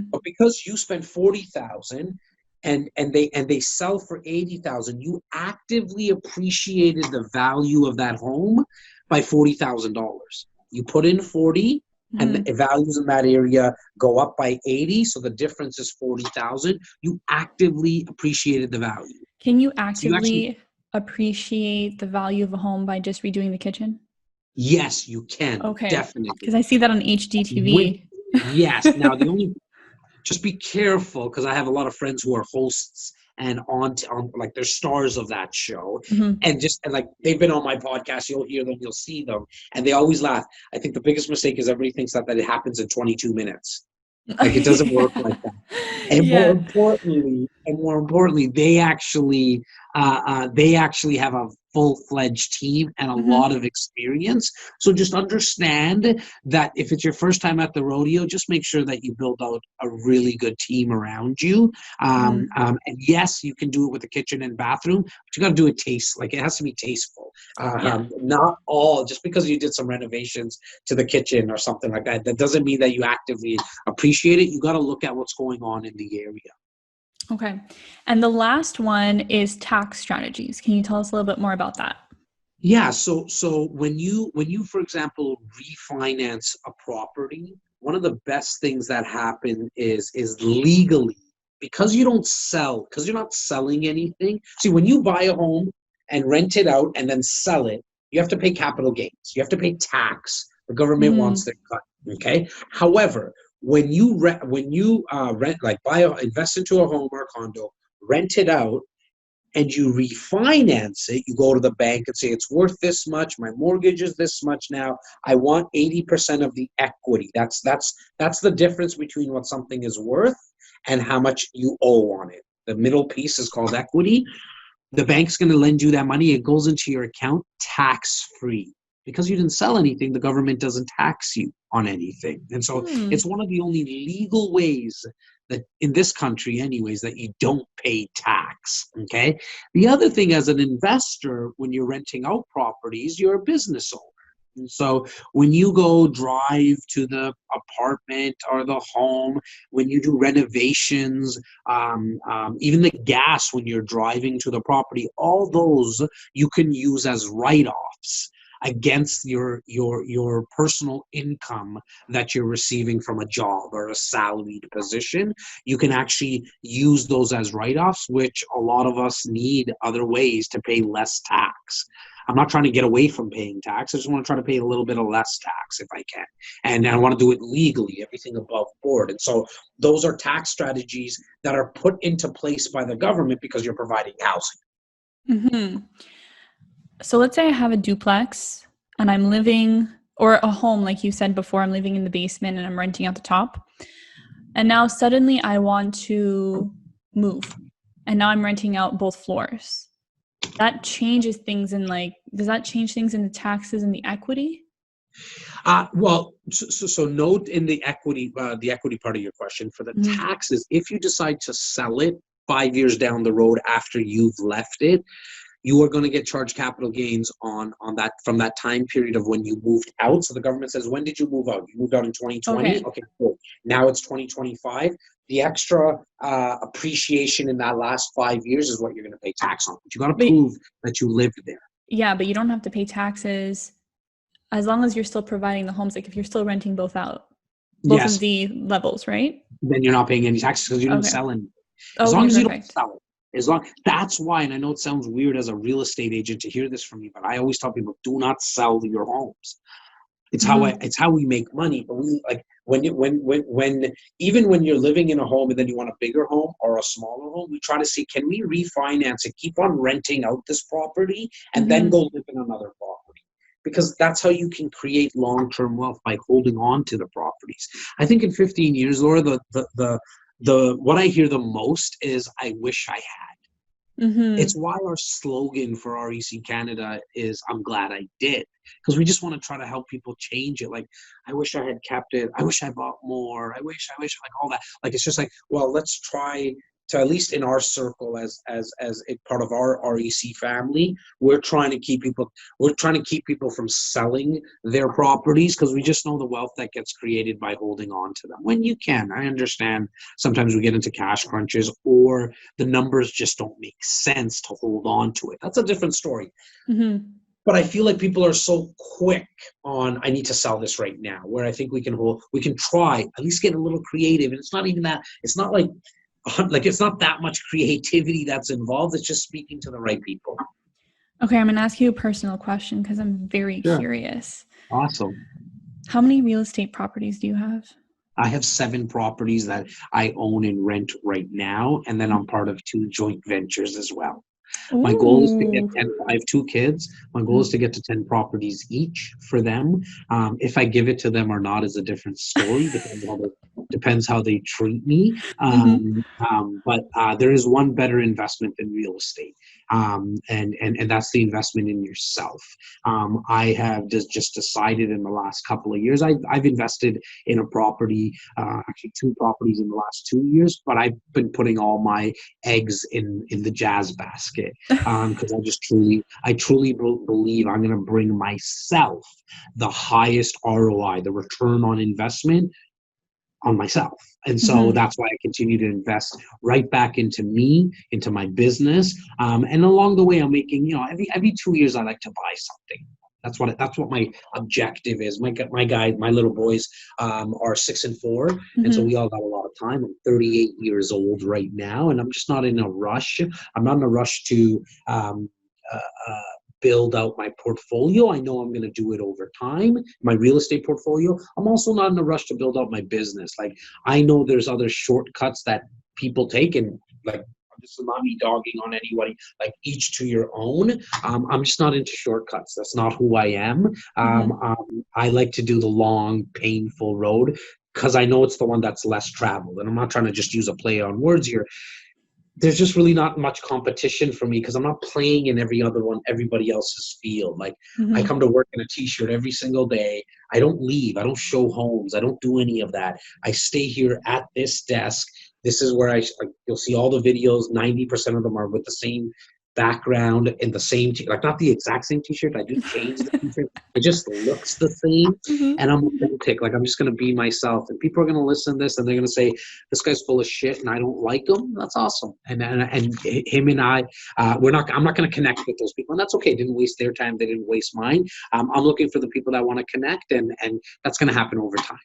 But because you spent $40,000 and they sell for $80,000, you actively appreciated the value of that home by $40,000. You put in 40. And the values in that area go up by 80, so the difference is 40,000. You actively appreciated the value. Can you actively appreciate the value of a home by just redoing the kitchen? Yes, you can. Okay. Definitely. Because I see that on HGTV. Yes. Now, just be careful, because I have a lot of friends who are hosts and on like they're stars of that show, and like they've been on my podcast. You'll hear them, you'll see them, and they always laugh. I think the biggest mistake is everybody thinks that it happens in 22 minutes. Like it doesn't work like that. And more importantly, they actually have a full-fledged team and a Mm-hmm. lot of experience. So just understand that if it's your first time at the rodeo, just make sure that you build out a really good team around you. Mm-hmm. And yes, you can do it with a kitchen and bathroom, but you got to do it it has to be tasteful. Yeah. Not all, just because you did some renovations to the kitchen or something like that, that doesn't mean that you actively appreciate it. You got to look at what's going on in the area. Okay. And the last one is tax strategies. Can you tell us a little bit more about that? Yeah, so when you for example refinance a property, one of the best things that happen is legally, because you don't sell, because you're not selling anything. See, when you buy a home and rent it out and then sell it, you have to pay capital gains. You have to pay tax. The government wants Mm-hmm. their cut. Okay. However, when you rent, like invest into a home or a condo, rent it out, and you refinance it, you go to the bank and say, it's worth this much, my mortgage is this much now, I want 80% of the equity. That's the difference between what something is worth and how much you owe on it. The middle piece is called equity. The bank's going to lend you that money. It goes into your account tax free. Because you didn't sell anything, the government doesn't tax you on anything. And so Hmm. it's one of the only legal ways that, in this country anyways, that you don't pay tax. Okay. The other thing, as an investor, when you're renting out properties, you're a business owner. And so when you go drive to the apartment or the home, when you do renovations, even the gas when you're driving to the property, all those you can use as write-offs against your personal income that you're receiving from a job or a salaried position. You can actually use those as write-offs, which a lot of us need other ways to pay less tax. I'm not trying to get away from paying tax. I just want to try to pay a little bit of less tax if I can. And I want to do it legally, everything above board. And so those are tax strategies that are put into place by the government because you're providing housing. Mm-hmm. So let's say I have a duplex and I'm living, or a home, like you said before, I'm living in the basement and I'm renting out the top. And now suddenly I want to move. And now I'm renting out both floors. That changes things in, like, does that change things in the taxes and the equity? So note in the equity part of your question, for the Mm-hmm. taxes, if you decide to sell it 5 years down the road after you've left it, you are going to get charged capital gains on that from that time period of when you moved out. So the government says, when did you move out? You moved out in 2020. Okay. Okay, cool. Now it's 2025. The extra appreciation in that last 5 years is what you're going to pay tax on. But you got to But prove that you lived there. yeah, but you don't have to pay taxes as long as you're still providing the homes, like if you're still renting both out, both of Yes, the levels, right? then you're not paying any taxes because you didn't Okay. sell anything. As long Okay, as you don't perfect. sell it, that's why, and I know it sounds weird as a real estate agent to hear this from me, but I always tell people, do not sell your homes. Mm-hmm. It's how we make money. But we, like, when even when you're living in a home and then you want a bigger home or a smaller home, we try to see, can we refinance it, keep on renting out this property, and then Mm-hmm. go live in another property, because that's how you can create long-term wealth, by holding on to the properties. I think in 15 years, Laura, the what I hear the most is, I wish I had. It's Mm-hmm. why our slogan for REC Canada is, I'm glad I did. Because we just want to try to help people change it. Like, I wish I had kept it. I wish I bought more. I wish, like, all that. Like, it's just like, well, let's try to, at least in our circle, as a part of our REC family, we're trying to keep people from selling their properties, because we just know the wealth that gets created by holding on to them. When you can, I understand sometimes we get into cash crunches, or the numbers just don't make sense to hold on to it. That's a different story. Mm-hmm. But I feel like people are so quick on, I need to sell this right now, where I think we can try, at least get a little creative. And it's not even that, it's not like it's not that much creativity that's involved. It's just speaking to the right people. Okay, I'm going to ask you a personal question because I'm very Sure. curious. Awesome. How many real estate properties do you have? I have 7 properties that I own and rent right now, and then I'm part of 2 joint ventures as well. My goal is to get Ooh. 10. I have 2 kids. My goal is to get to 10 properties each for them. If I give it to them or not is a different story. Depends how they treat me. Mm-hmm. But there is one better investment than real estate. And that's the investment in yourself. I have just decided in the last couple of years, I've invested in a property, actually 2 properties in the last 2 years, but I've been putting all my eggs in the Jas basket, because I truly believe I'm going to bring myself the highest ROI, the return on investment, on myself. And so that's why I continue to invest right back into me, into my business. And along the way, I'm making, every 2 years, I like to buy something. That's what my objective is. My little boys are 6 and 4, and so we all got a lot of time. I'm 38 years old right now, and I'm just not in a rush. I'm not in a rush to build out my portfolio. I know I'm going to do it over time, my real estate portfolio. I'm also not in a rush to build out my business. Like, I know there's other shortcuts that people take, and like, this is not me dogging on anybody, like, each to your own. I'm just not into shortcuts. That's not who I am. I like to do the long, painful road, because I know it's the one that's less traveled. And I'm not trying to just use a play on words here. There's just really not much competition for me, because I'm not playing in everybody else's field. Like, I come to work in a t-shirt every single day. I don't leave. I don't show homes. I don't do any of that. I stay here at this desk. This is where you'll see all the videos. 90% of them are with the same background and the same, like, not the exact same t-shirt. I just changed the t-shirt. It just looks the same. And I'm authentic. Like, I'm just going to be myself. And people are going to listen to this, and they're going to say, this guy's full of shit and I don't like him. That's awesome. And him and I, I'm not going to connect with those people. And that's okay. Didn't waste their time. They didn't waste mine. I'm looking for the people that want to connect, and that's going to happen over time.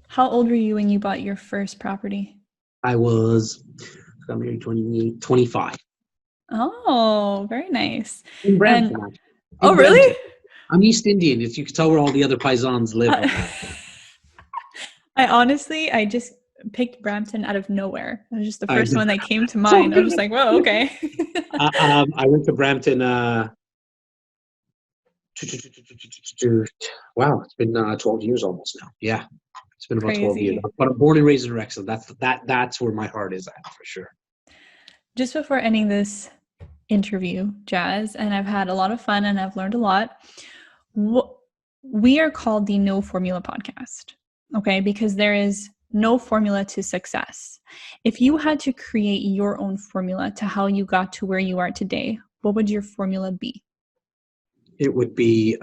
How old were you when you bought your first property? I got married 25. Oh, very nice. In Brampton. Oh, really? I'm East Indian. You can tell where all the other paisans live. I just picked Brampton out of nowhere. It was just the first one that came to mind. I was just like, whoa, okay. I went to Brampton. Wow, it's been 12 years almost now. Yeah, it's been about 12 years. But I'm born and raised in Wrexham. That's where my heart is at, for sure. Just before ending this interview, Jas, and I've had a lot of fun and I've learned a lot. We are called the No Formula Podcast, okay? Because there is no formula to success. If you had to create your own formula to how you got to where you are today, what would your formula be? It would be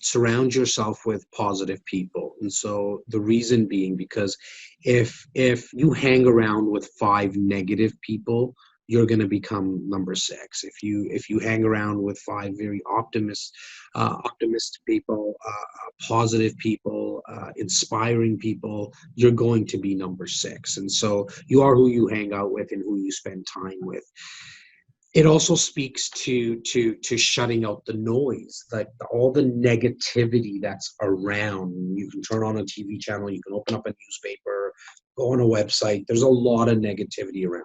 surround yourself with positive people. And so the reason being, because if you hang around with 5 negative people, you're going to become number 6. If you hang around with 5 very optimistic people, positive people, inspiring people, you're going to be number 6. And so you are who you hang out with and who you spend time with. It also speaks to shutting out the noise, like all the negativity that's around. You can turn on a TV channel, you can open up a newspaper, go on a website. There's a lot of negativity around.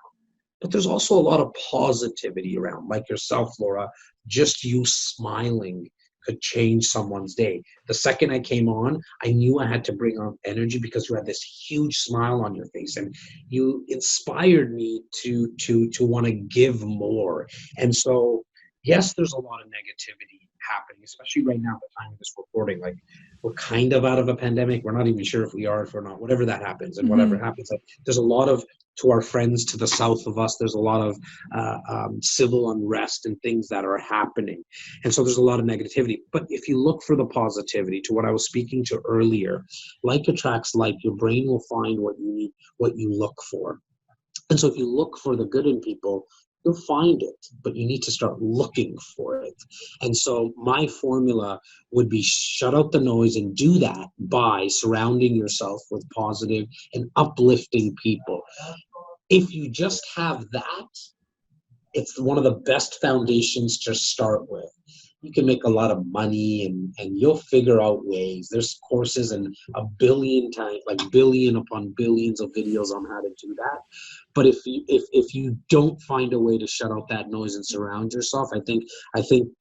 But there's also a lot of positivity around, like yourself, Laura. Just you smiling could change someone's day. The second I came on, I knew I had to bring on energy, because you had this huge smile on your face, and you inspired me to want to give more. And so, yes, there's a lot of negativity happening, especially right now, the time of this recording. Like, we're kind of out of a pandemic. We're not even sure if we are, if we're not, whatever that happens. And whatever happens, like, there's a lot of, to our friends to the south of us, there's a lot of civil unrest and things that are happening. And so there's a lot of negativity. But if you look for the positivity, to what I was speaking to earlier, like attracts like, your brain will find what you need, what you look for. And so if you look for the good in people, you'll find it, but you need to start looking for it. And so my formula would be shut out the noise, and do that by surrounding yourself with positive and uplifting people. If you just have that, it's one of the best foundations to start with. You can make a lot of money, and you'll figure out ways. There's courses and a billion times, like billion upon billions of videos on how to do that. But if you don't find a way to shut out that noise and surround yourself, I think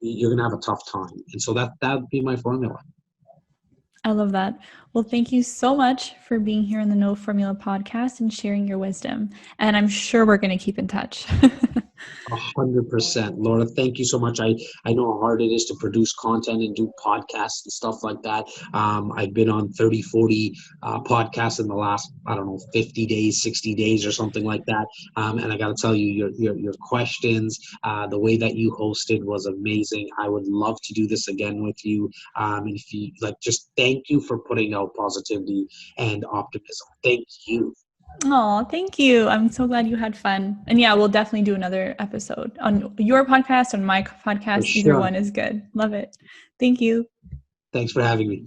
you're gonna have a tough time. And so that would be my formula. I love that. Well, thank you so much for being here on the No Formula Podcast and sharing your wisdom. And I'm sure we're going to keep in touch. 100%. Laura, thank you so much. I know how hard it is to produce content and do podcasts and stuff like that. I've been on 30, 40 podcasts in the last, I don't know, 50 days, 60 days or something like that. And I got to tell you, your questions, the way that you hosted was amazing. I would love to do this again with you. And if you like, just thank you for putting out positivity and optimism. Thank you. Oh, thank you. I'm so glad you had fun. And yeah, we'll definitely do another episode on your podcast, on my For podcast. Either sure. one is good. Love it. Thank you. Thanks for having me.